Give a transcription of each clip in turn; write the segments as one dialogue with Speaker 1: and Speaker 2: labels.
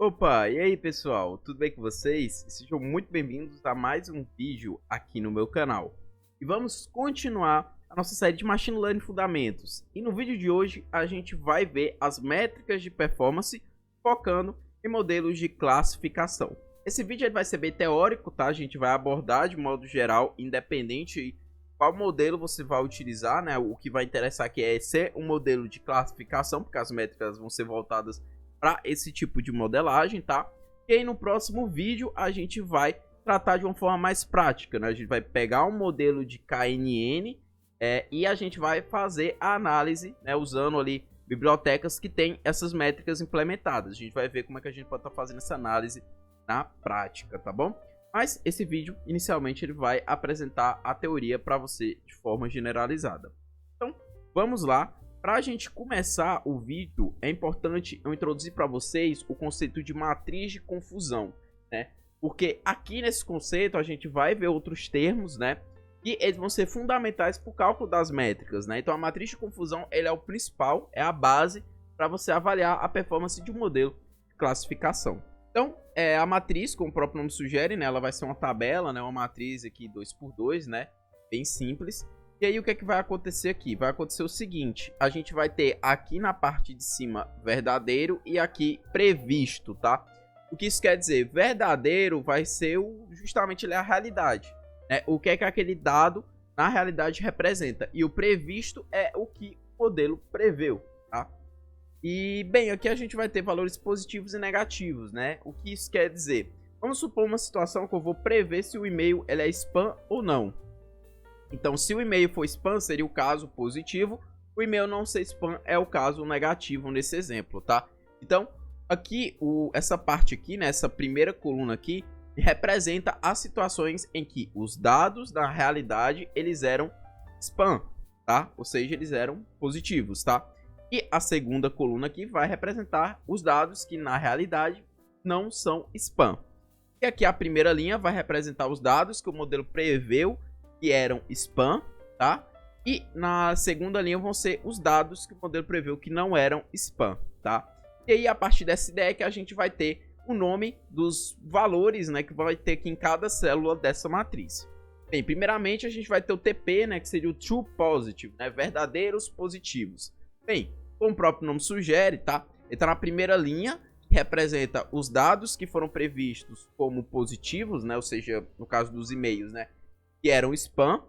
Speaker 1: Opa, e aí pessoal, tudo bem com vocês? Sejam muito bem-vindos a mais um vídeo aqui no meu canal. E vamos continuar a nossa série de Machine Learning Fundamentos. E no vídeo de hoje a gente vai ver as métricas de performance focando em modelos de classificação. Esse vídeo ele vai ser bem teórico, tá? A gente vai abordar de modo geral, independente de qual modelo você vai utilizar, né? O que vai interessar aqui é ser um modelo de classificação, porque as métricas vão ser voltadas para esse tipo de modelagem, tá? E aí no próximo vídeo a gente vai tratar de uma forma mais prática, né? A gente vai pegar um modelo de KNN e a gente vai fazer a análise, né? Usando ali bibliotecas que tem essas métricas implementadas. A gente vai ver como é que a gente pode estar fazendo essa análise na prática, tá bom? Mas esse vídeo, inicialmente, ele vai apresentar a teoria para você de forma generalizada. Então, vamos lá. Para a gente começar o vídeo, é importante eu introduzir para vocês o conceito de matriz de confusão, né? Porque aqui nesse conceito a gente vai ver outros termos, né? E eles vão ser fundamentais para o cálculo das métricas, né? Então a matriz de confusão ele é o principal, é a base para você avaliar a performance de um modelo de classificação. Então, a matriz, como o próprio nome sugere, né? Ela vai ser uma tabela, né? Uma matriz aqui 2x2, né? Bem simples. E aí o que é que vai acontecer aqui? Vai acontecer o seguinte, a gente vai ter aqui na parte de cima verdadeiro e aqui previsto, tá? O que isso quer dizer? Verdadeiro vai ser justamente a realidade, né? O que é que aquele dado na realidade representa. E o previsto é o que o modelo preveu, tá? E, bem, aqui a gente vai ter valores positivos e negativos, né? O que isso quer dizer? Vamos supor uma situação que eu vou prever se o e-mail ele é spam ou não. Então, se o e-mail for spam, seria o caso positivo. O e-mail não ser spam é o caso negativo nesse exemplo, tá? Então, aqui, essa parte aqui, né, essa primeira coluna aqui, representa as situações em que os dados, na realidade, eles eram spam, tá? Ou seja, eles eram positivos, tá? E a segunda coluna aqui vai representar os dados que, na realidade, não são spam. E aqui a primeira linha vai representar os dados que o modelo preveu que eram spam, tá? E na segunda linha vão ser os dados que o modelo preveu que não eram spam, tá? E aí, a partir dessa ideia que a gente vai ter o nome dos valores, né, que vai ter aqui em cada célula dessa matriz. Bem, primeiramente a gente vai ter o TP, né, que seria o True Positive, né, verdadeiros positivos. Bem, como o próprio nome sugere, tá? Ele tá na primeira linha, que representa os dados que foram previstos como positivos, né, ou seja, no caso dos e-mails, né, que eram spam,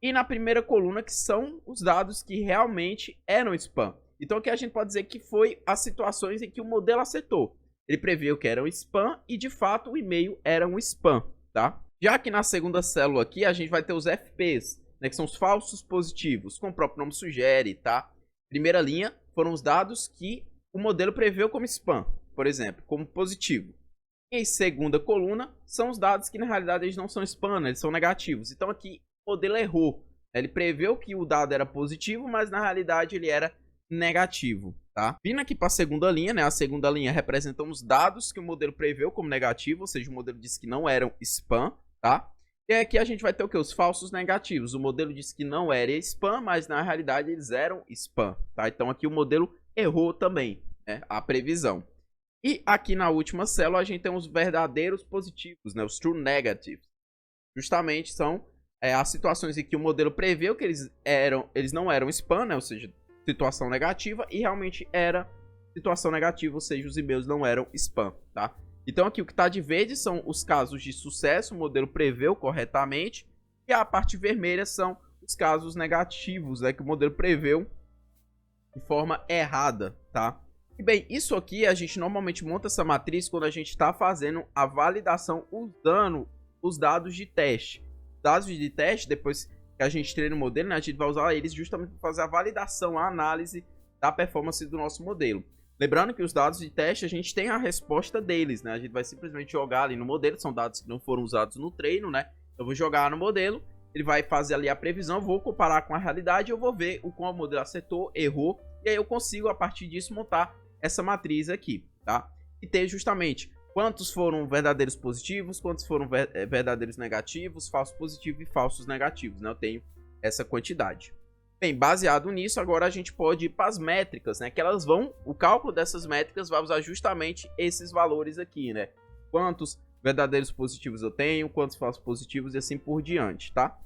Speaker 1: e na primeira coluna que são os dados que realmente eram spam. Então aqui a gente pode dizer que foi as situações em que o modelo acertou. Ele previu que eram spam e de fato o e-mail era um spam, tá? Já que na segunda célula aqui a gente vai ter os FPs, né, que são os falsos positivos, como o próprio nome sugere, tá? Primeira linha foram os dados que o modelo preveu como spam, por exemplo, como positivo. E em segunda coluna são os dados que na realidade eles não são spam, né? Eles são negativos. Então aqui o modelo errou. Ele preveu que o dado era positivo, mas na realidade ele era negativo, tá? Vindo aqui para a segunda linha, né? A segunda linha representa os dados que o modelo preveu como negativo, ou seja, o modelo disse que não eram spam, tá? E aqui a gente vai ter o que? Os falsos negativos. O modelo disse que não era spam, mas na realidade eles eram spam, tá? Então aqui o modelo errou também, né? A previsão. E aqui na última célula a gente tem os verdadeiros positivos, né? Os true negatives. Justamente são as situações em que o modelo preveu que eles não eram spam, né? Ou seja, situação negativa, e realmente era situação negativa, ou seja, os e-mails não eram spam, tá? Então aqui o que está de verde são os casos de sucesso, o modelo preveu corretamente, e a parte vermelha são os casos negativos, né? Que o modelo preveu de forma errada, tá? E bem, isso aqui a gente normalmente monta essa matriz quando a gente está fazendo a validação usando os dados de teste. Dados de teste, depois que a gente treina o modelo, né, a gente vai usar eles justamente para fazer a validação, a análise da performance do nosso modelo. Lembrando que os dados de teste, a gente tem a resposta deles, né? A gente vai simplesmente jogar ali no modelo, são dados que não foram usados no treino, né? Eu vou jogar no modelo, ele vai fazer ali a previsão, vou comparar com a realidade, eu vou ver o qual o modelo acertou, errou, e aí eu consigo, a partir disso, montar essa matriz aqui, tá? E ter justamente quantos foram verdadeiros positivos, quantos foram verdadeiros negativos, falsos positivos e falsos negativos, né? Eu tenho essa quantidade. Bem, baseado nisso, agora a gente pode ir para as métricas, né? Que elas vão, o cálculo dessas métricas vai usar justamente esses valores aqui, né? Quantos verdadeiros positivos eu tenho, quantos falsos positivos e assim por diante, tá?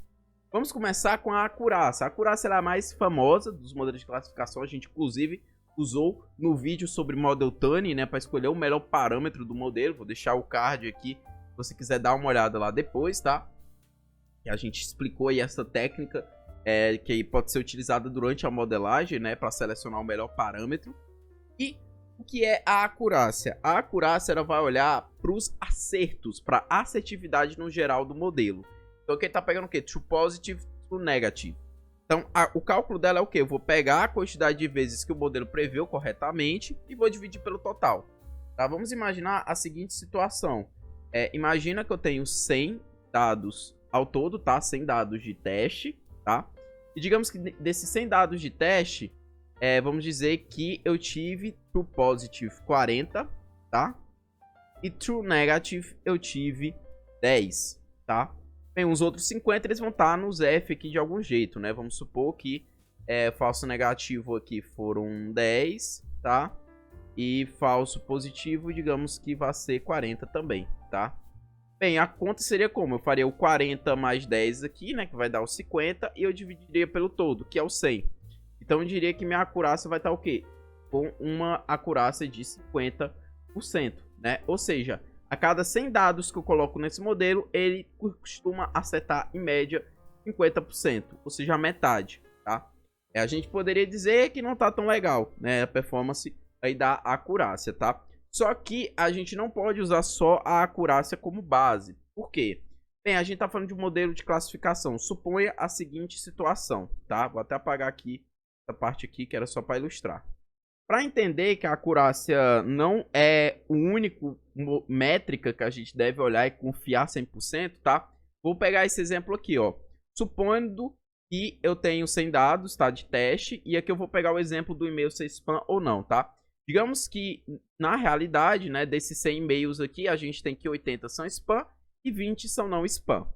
Speaker 1: Vamos começar com a acurácia. A acurácia é a mais famosa dos modelos de classificação. A gente, inclusive, usou no vídeo sobre Model Tuning, né? Para escolher o melhor parâmetro do modelo. Vou deixar o card aqui, se você quiser dar uma olhada lá depois, tá? E a gente explicou aí essa técnica que pode ser utilizada durante a modelagem, né? Para selecionar o melhor parâmetro. E o que é a acurácia? A acurácia ela vai olhar para os acertos, para a assertividade no geral do modelo. Então aqui ele tá pegando o quê? True positive, true negative. Então o cálculo dela é o quê? Eu vou pegar a quantidade de vezes que o modelo preveu corretamente e vou dividir pelo total. Tá? Vamos imaginar a seguinte situação. Imagina que eu tenho 100 dados ao todo, tá? 100 dados de teste, tá? E digamos que desses 100 dados de teste, vamos dizer que eu tive true positive 40, tá? E true negative eu tive 10, tá? Bem, os outros 50 eles vão estar nos F aqui de algum jeito, né? Vamos supor que falso negativo aqui foram 10, tá? E falso positivo, digamos que vai ser 40 também, tá? Bem, a conta seria como? Eu faria o 40 mais 10 aqui, né? Que vai dar o 50 e eu dividiria pelo todo, que é o 100. Então eu diria que minha acurácia vai estar o quê? Com uma acurácia de 50%, né? Ou seja, a cada 100 dados que eu coloco nesse modelo, ele costuma acertar em média 50%, ou seja, a metade, tá? A gente poderia dizer que não tá tão legal, né? A performance aí da acurácia, tá? Só que a gente não pode usar só a acurácia como base. Por quê? Bem, a gente tá falando de um modelo de classificação. Suponha a seguinte situação, tá? Vou até apagar aqui essa parte aqui que era só para ilustrar. Para entender que a acurácia não é o único métrica que a gente deve olhar e confiar 100%, tá? Vou pegar esse exemplo aqui, ó. Supondo que eu tenho 100 dados, tá, de teste, e aqui eu vou pegar o exemplo do e-mail ser spam ou não, tá? Digamos que, na realidade, né, desses 100 e-mails aqui, a gente tem que 80 são spam e 20 são não spam.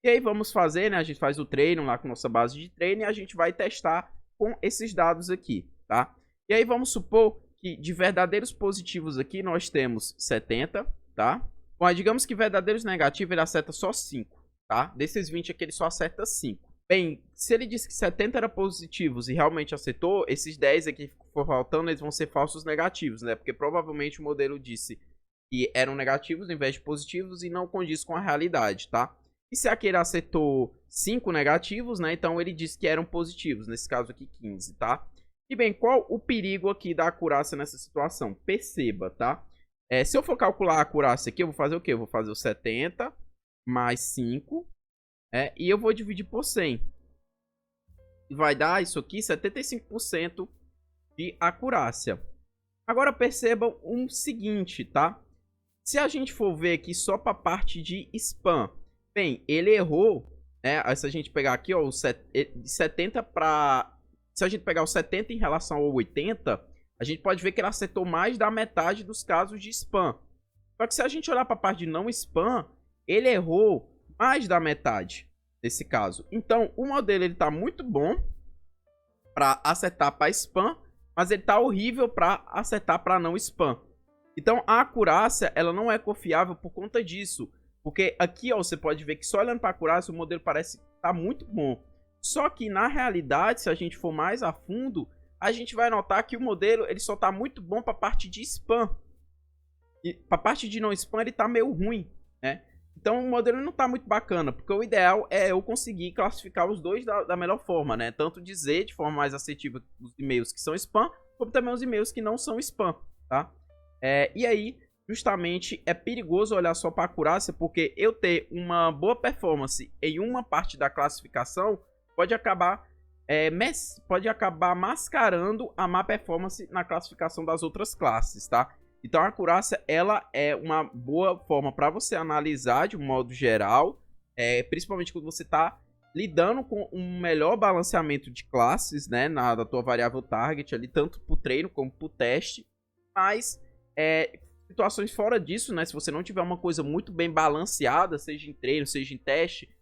Speaker 1: E aí vamos fazer, né, a gente faz o treino lá com nossa base de treino e a gente vai testar com esses dados aqui, tá? E aí vamos supor que de verdadeiros positivos aqui nós temos 70, tá? Bom, digamos que verdadeiros negativos ele acerta só 5, tá? Desses 20 aqui ele só acerta 5. Bem, se ele disse que 70 eram positivos e realmente acertou, esses 10 aqui que for faltando, eles vão ser falsos negativos, né? Porque provavelmente o modelo disse que eram negativos ao invés de positivos e não condiz com a realidade, tá? E se aqui ele acertou 5 negativos, né? Então ele disse que eram positivos, nesse caso aqui 15, tá? E bem, qual o perigo aqui da acurácia nessa situação? Perceba, tá? Se eu for calcular a acurácia aqui, eu vou fazer o quê? Eu vou fazer o 70 mais 5, e eu vou dividir por 100. E vai dar isso aqui, 75% de acurácia. Agora percebam o seguinte, tá? Se a gente for ver aqui só para a parte de spam, bem, ele errou, né? Se a gente pegar aqui, ó, de 70 para... Se a gente pegar o 70 em relação ao 80, a gente pode ver que ele acertou mais da metade dos casos de spam. Só que se a gente olhar para a parte de não spam, ele errou mais da metade nesse caso. Então, o modelo ele tá muito bom para acertar para spam, mas ele tá horrível para acertar para não spam. Então, a acurácia ela não é confiável por conta disso. Porque aqui, ó, você pode ver que só olhando para a acurácia, o modelo parece estar muito bom. Só que, na realidade, se a gente for mais a fundo, a gente vai notar que o modelo ele só está muito bom para a parte de spam. E para a parte de não spam, ele está meio ruim, né? Então, o modelo não está muito bacana, porque o ideal é eu conseguir classificar os dois da melhor forma, né? Tanto dizer de forma mais assertiva os e-mails que são spam, como também os e-mails que não são spam, tá? E aí, justamente, é perigoso olhar só para a acurácia, porque eu ter uma boa performance em uma parte da classificação pode acabar mascarando a má performance na classificação das outras classes, tá? Então a acurácia ela é uma boa forma para você analisar de um modo geral, principalmente quando você está lidando com um melhor balanceamento de classes, né, da tua variável target ali, tanto para o treino como para o teste. Mas situações fora disso, né, se você não tiver uma coisa muito bem balanceada, seja em treino, seja em teste,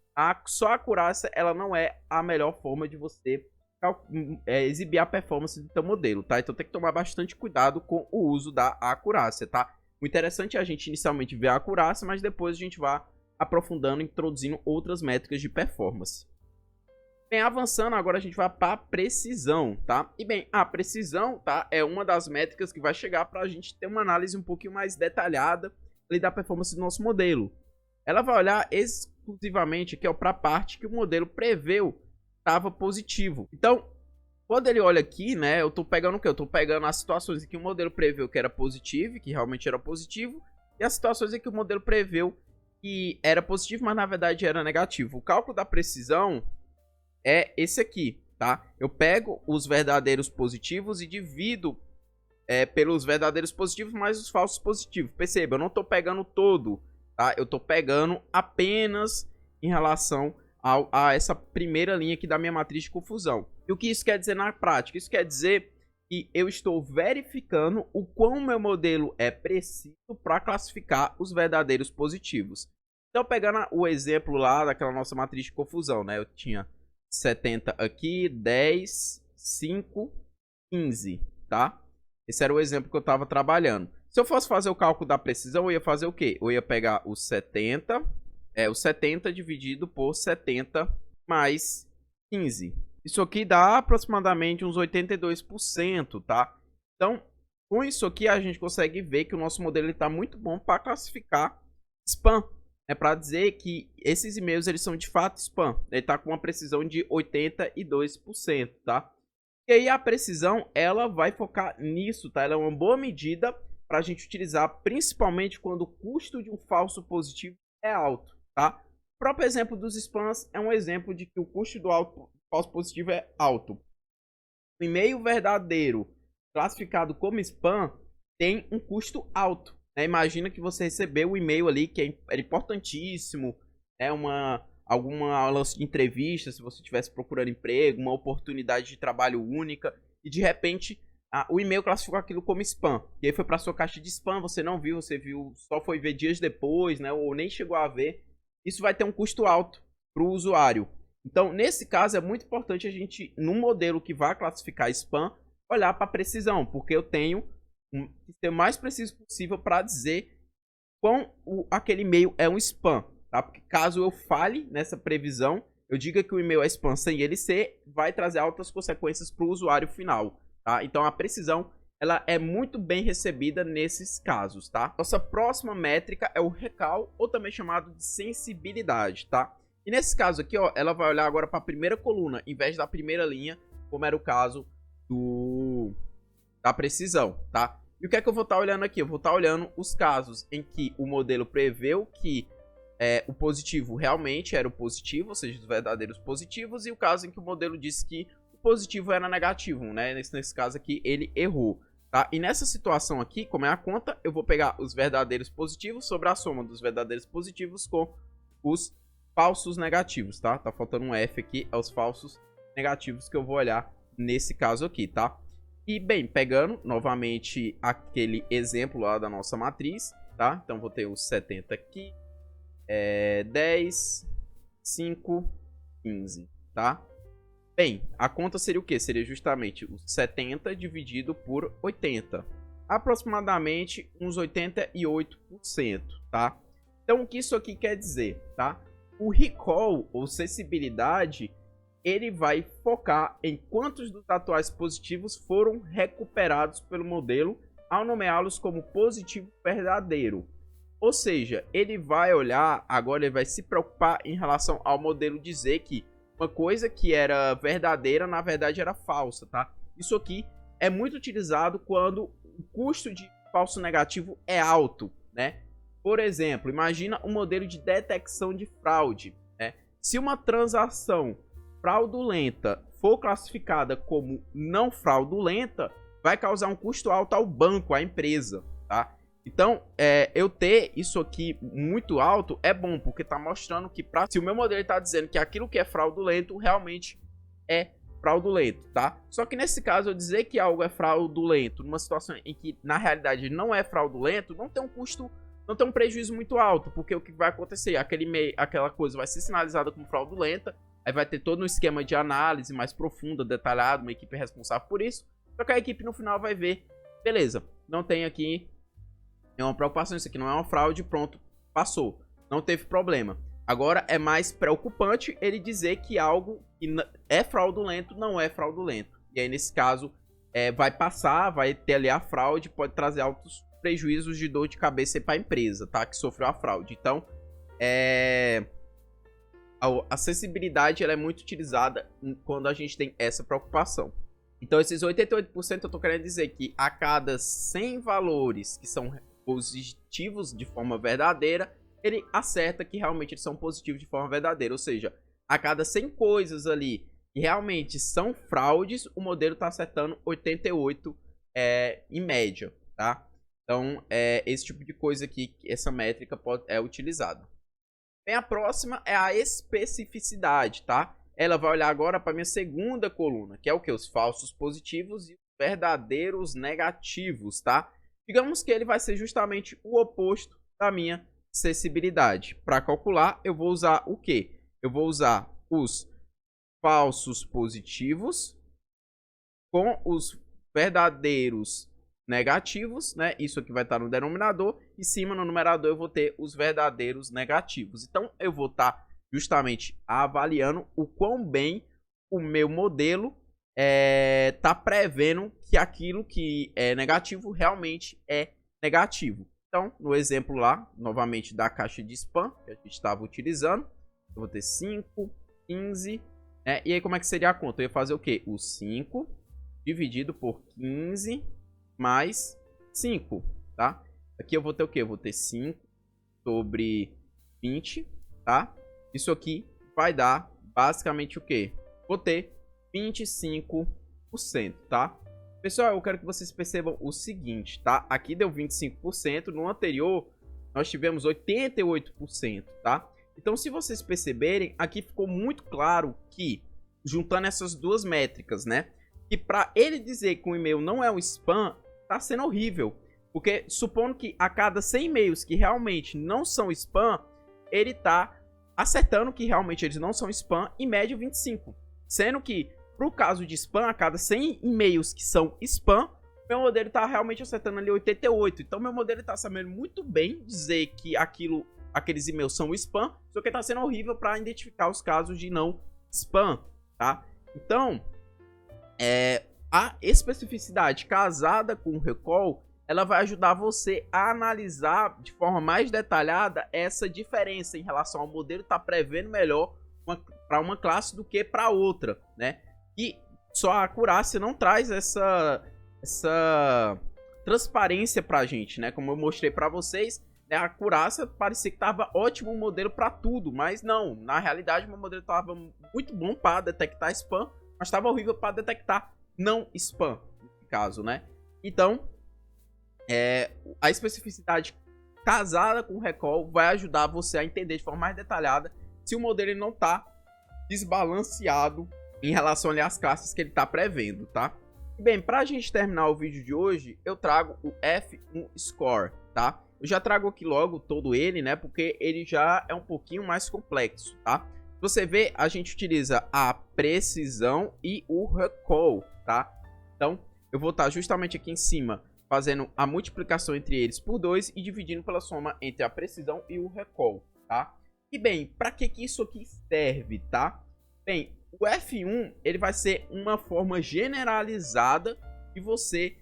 Speaker 1: só a acurácia ela não é a melhor forma de você exibir a performance do teu modelo, tá? Então tem que tomar bastante cuidado com o uso da acurácia, tá? O interessante é a gente inicialmente ver a acurácia, mas depois a gente vai aprofundando, introduzindo outras métricas de performance. Bem, avançando, agora a gente vai para a precisão, tá? E bem, a precisão, tá, é uma das métricas que vai chegar para a gente ter uma análise um pouquinho mais detalhada ali da performance do nosso modelo. Ela vai olhar exclusivamente aqui para a parte que o modelo preveu estava positivo. Então, quando ele olha aqui, né, eu tô pegando o quê? Eu tô pegando as situações em que o modelo preveu que era positivo, que realmente era positivo, e as situações em que o modelo preveu que era positivo, mas na verdade era negativo. O cálculo da precisão é esse aqui, tá? Eu pego os verdadeiros positivos e divido pelos verdadeiros positivos mais os falsos positivos. Perceba, eu não tô pegando todo, tá? Eu tô pegando apenas em relação a essa primeira linha aqui da minha matriz de confusão. E o que isso quer dizer na prática? Isso quer dizer que eu estou verificando o quão meu modelo é preciso para classificar os verdadeiros positivos. Então, pegando o exemplo lá daquela nossa matriz de confusão, né? Eu tinha 70 aqui, 10, 5, 15, tá? Esse era o exemplo que eu estava trabalhando. Se eu fosse fazer o cálculo da precisão, eu ia fazer o quê? Eu ia pegar os 70... o 70 dividido por 70 mais 15. Isso aqui dá aproximadamente uns 82%, tá? Então, com isso aqui, a gente consegue ver que o nosso modelo está muito bom para classificar spam. É para dizer que esses e-mails eles são de fato spam. Ele está com uma precisão de 82%, tá? E aí a precisão, ela vai focar nisso, tá? Ela é uma boa medida para a gente utilizar, principalmente quando o custo de um falso positivo é alto. Tá? O próprio exemplo dos spams é um exemplo de que o custo do falso positivo é alto. O e-mail verdadeiro classificado como spam tem um custo alto. Né? Imagina que você recebeu um e-mail ali que é importantíssimo, alguma lance de entrevista, se você estivesse procurando emprego, uma oportunidade de trabalho única, e de repente o e-mail classificou aquilo como spam. E aí foi para sua caixa de spam, você não viu, você viu, só foi ver dias depois, né? Ou nem chegou a ver. Isso vai ter um custo alto para o usuário. Então, nesse caso, é muito importante a gente, no modelo que vai classificar spam, olhar para a precisão, porque eu tenho que ser o mais preciso possível para dizer quão aquele e-mail é um spam. Tá? Porque caso eu falhe nessa previsão, eu diga que o e-mail é spam sem ele ser, vai trazer altas consequências para o usuário final. Tá? Então, a precisão ela é muito bem recebida nesses casos, tá? Nossa próxima métrica é o recall, ou também chamado de sensibilidade, tá? E nesse caso aqui, ó, ela vai olhar agora para a primeira coluna, em vez da primeira linha, como era o caso da precisão, tá? E o que é que eu vou estar olhando aqui? Eu vou estar olhando os casos em que o modelo preveu que o positivo realmente era o positivo, ou seja, os verdadeiros positivos, e o caso em que o modelo disse que o positivo era negativo, né? Nesse caso aqui, ele errou. Tá? E nessa situação aqui, como é a conta, eu vou pegar os verdadeiros positivos sobre a soma dos verdadeiros positivos com os falsos negativos, tá? Tá faltando um F aqui, é os falsos negativos que eu vou olhar nesse caso aqui, tá? E bem, pegando novamente aquele exemplo lá da nossa matriz, tá? Então vou ter os 70 aqui, 10, 5, 15, tá? Bem, a conta seria o quê? Seria justamente os 70 dividido por 80. Aproximadamente uns 88%, tá? Então, o que isso aqui quer dizer, tá? O recall, ou sensibilidade, ele vai focar em quantos dos atuais positivos foram recuperados pelo modelo ao nomeá-los como positivo verdadeiro. Ou seja, ele vai olhar, agora ele vai se preocupar em relação ao modelo dizer que uma coisa que era verdadeira, na verdade, era falsa, tá? Isso aqui é muito utilizado quando o custo de falso negativo é alto, né? Por exemplo, imagina um modelo de detecção de fraude, né? Se uma transação fraudulenta for classificada como não fraudulenta, vai causar um custo alto ao banco, à empresa, tá? Então, eu ter isso aqui muito alto é bom, porque está mostrando que se o meu modelo está dizendo que aquilo que é fraudulento realmente é fraudulento, tá? Só que nesse caso, eu dizer que algo é fraudulento numa situação em que na realidade não é fraudulento, não tem um custo, não tem um prejuízo muito alto, porque o que vai acontecer? Aquela coisa vai ser sinalizada como fraudulenta, Aí vai ter todo um esquema de análise mais profunda, detalhado, uma equipe responsável por isso. Só que a equipe no final vai ver, beleza, não tem aqui nenhuma preocupação, isso aqui não é uma fraude, pronto, passou, não teve problema. Agora é mais preocupante ele dizer que algo que é fraudulento não é fraudulento. E aí nesse caso vai passar, vai ter ali a fraude, pode trazer altos prejuízos de dor de cabeça para a empresa, tá? Que sofreu a fraude. Então, a acessibilidade ela é muito utilizada quando a gente tem essa preocupação. Então, esses 88% eu tô querendo dizer que a cada 100 valores que são positivos de forma verdadeira, ele acerta que realmente eles são positivos de forma verdadeira. Ou seja, a cada 100 coisas ali que realmente são fraudes, o modelo está acertando 88 em média, tá? Então, esse tipo de coisa aqui, essa métrica é utilizada. Bem, a próxima é a especificidade, tá? Ela vai olhar agora para minha segunda coluna, que é o que? Os falsos positivos e os verdadeiros negativos, tá? Digamos que ele vai ser justamente o oposto da minha acessibilidade. Para calcular, eu vou usar o quê? Eu vou usar os falsos positivos com os verdadeiros negativos, né? Isso aqui vai estar no denominador. Em cima, no numerador, eu vou ter os verdadeiros negativos. Então, eu vou estar justamente avaliando o quão bem o meu modelo está prevendo que aquilo que é negativo realmente é negativo. Então, no exemplo lá, novamente da caixa de spam que a gente estava utilizando, eu vou ter 5, 15, né? E aí como é que seria a conta? Eu ia fazer o quê? O 5 dividido por 15 mais 5, tá? Aqui eu vou ter o quê? Eu vou ter 5 sobre 20, tá? Isso aqui vai dar basicamente o quê? Vou ter 25%, tá? Pessoal, eu quero que vocês percebam o seguinte, tá? Aqui deu 25%, no anterior nós tivemos 88%, tá? Então, se vocês perceberem, aqui ficou muito claro que, juntando essas duas métricas, né? Que para ele dizer que um e-mail não é um spam, tá sendo horrível. Porque, supondo que a cada 100 e-mails que realmente não são spam, ele tá acertando que realmente eles não são spam, em média 25. Sendo que, pro caso de spam, a cada 100 e-mails que são spam, meu modelo tá realmente acertando ali 88. Então, meu modelo tá sabendo muito bem dizer que aqueles e-mails são spam, só que tá sendo horrível para identificar os casos de não spam, tá? Então, a especificidade casada com o recall, ela vai ajudar você a analisar de forma mais detalhada essa diferença em relação ao modelo estar prevendo melhor para uma classe do que para outra, né? E só a acurácia não traz essa transparência para a gente, né? Como eu mostrei para vocês, né? A acurácia parecia que estava ótimo o modelo para tudo, mas não. Na realidade, meu modelo estava muito bom para detectar spam, mas estava horrível para detectar não spam, no caso, né? Então, a especificidade casada com o recall vai ajudar você a entender de forma mais detalhada se o modelo não está desbalanceado em relação ali às classes que ele está prevendo, tá? Bem, para a gente terminar o vídeo de hoje, eu trago o F1 Score, tá? Eu já trago aqui logo todo ele, né? Porque ele já é um pouquinho mais complexo, tá? Você vê, a gente utiliza a precisão e o recall, tá? Então, eu vou estar justamente aqui em cima fazendo a multiplicação entre eles por 2 e dividindo pela soma entre a precisão e o recall, tá? E bem, para que isso aqui serve, tá? Bem, o F1 ele vai ser uma forma generalizada de você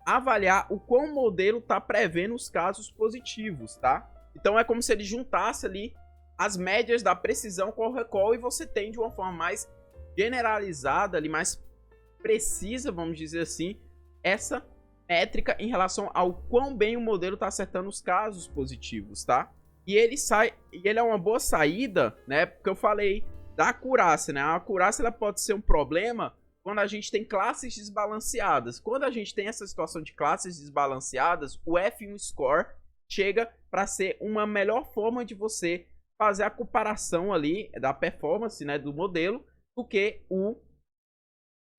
Speaker 1: avaliar o quão o modelo está prevendo os casos positivos, tá? Então é como se ele juntasse ali as médias da precisão com o recall e você tem de uma forma mais generalizada, ali mais precisa, vamos dizer assim, essa métrica em relação ao quão bem o modelo está acertando os casos positivos, tá? E ele é uma boa saída, né? Porque eu falei da acurácia, né? A acurácia ela pode ser um problema quando a gente tem classes desbalanceadas. Quando a gente tem essa situação de classes desbalanceadas, o F1 Score chega para ser uma melhor forma de você fazer a comparação ali da performance, né, do modelo do que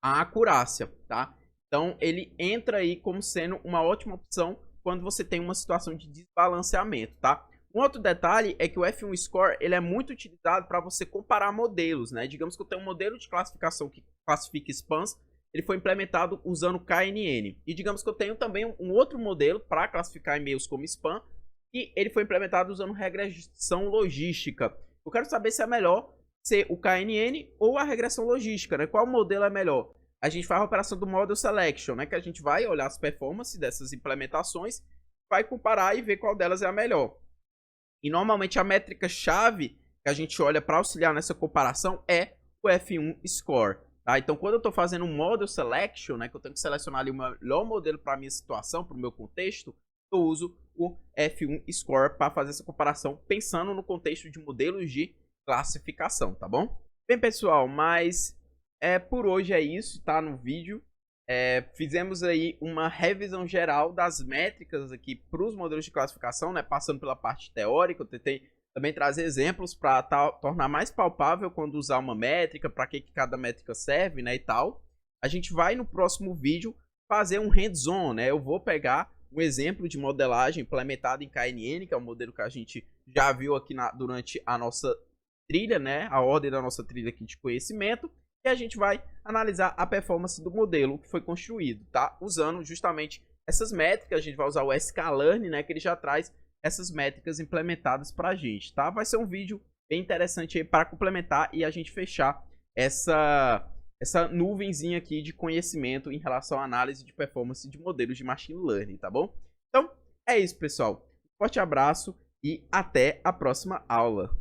Speaker 1: a acurácia, tá? Então ele entra aí como sendo uma ótima opção quando você tem uma situação de desbalanceamento, tá? Um outro detalhe é que o F1 Score ele é muito utilizado para você comparar modelos, né? Digamos que eu tenho um modelo de classificação que classifica spams, ele foi implementado usando KNN. E digamos que eu tenho também um outro modelo para classificar e-mails como spam, e ele foi implementado usando regressão logística. Eu quero saber se é melhor ser o KNN ou a regressão logística, né? Qual modelo é melhor? A gente faz a operação do Model Selection, né? Que a gente vai olhar as performances dessas implementações, vai comparar e ver qual delas é a melhor. E normalmente a métrica-chave que a gente olha para auxiliar nessa comparação é o F1 Score. Tá? Então, quando eu estou fazendo um Model Selection, né, que eu tenho que selecionar ali o melhor modelo para a minha situação, para o meu contexto, eu uso o F1 Score para fazer essa comparação, pensando no contexto de modelos de classificação, tá bom? Bem, pessoal, mas por hoje é isso, tá? No vídeo. Fizemos aí uma revisão geral das métricas aqui para os modelos de classificação, né? Passando pela parte teórica, eu tentei também trazer exemplos para tornar mais palpável quando usar uma métrica, para que cada métrica serve, né, e tal. A gente vai no próximo vídeo fazer um hands-on, né? Eu vou pegar um exemplo de modelagem implementado em KNN, que é um modelo que a gente já viu aqui durante a nossa trilha, né? A ordem da nossa trilha aqui de conhecimento. E a gente vai analisar a performance do modelo que foi construído, tá? Usando justamente essas métricas, a gente vai usar o sklearn, né? Que ele já traz essas métricas implementadas pra gente, tá? Vai ser um vídeo bem interessante aí para complementar e a gente fechar essa nuvenzinha aqui de conhecimento em relação à análise de performance de modelos de machine learning, tá bom? Então, é isso, pessoal. Forte abraço e até a próxima aula.